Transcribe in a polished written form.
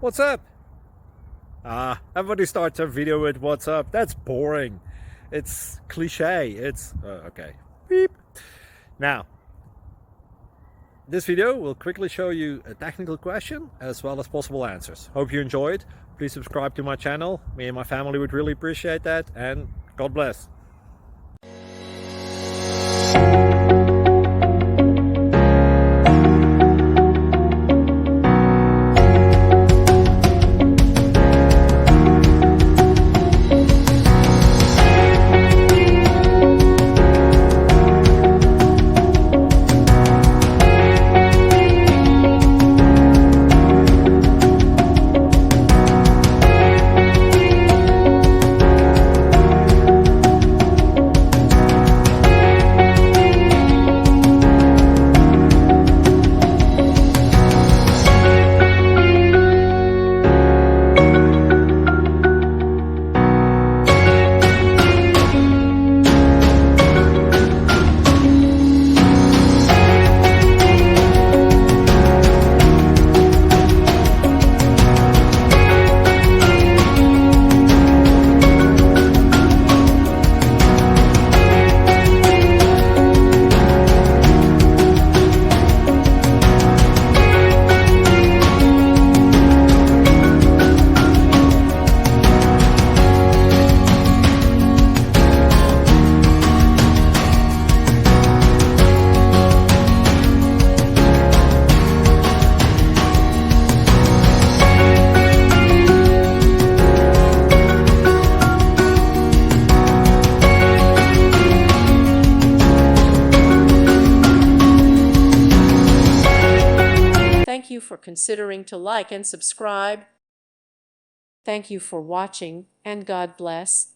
What's up? Everybody starts their video with what's up. That's boring. It's cliche. It's okay. Beep. Now, this video will quickly show you a technical question as well as possible answers. Hope you enjoyed. Please subscribe to my channel. Me and my family would really appreciate that, and God bless. Thank you for considering to like and subscribe. Thank you for watching, and God bless.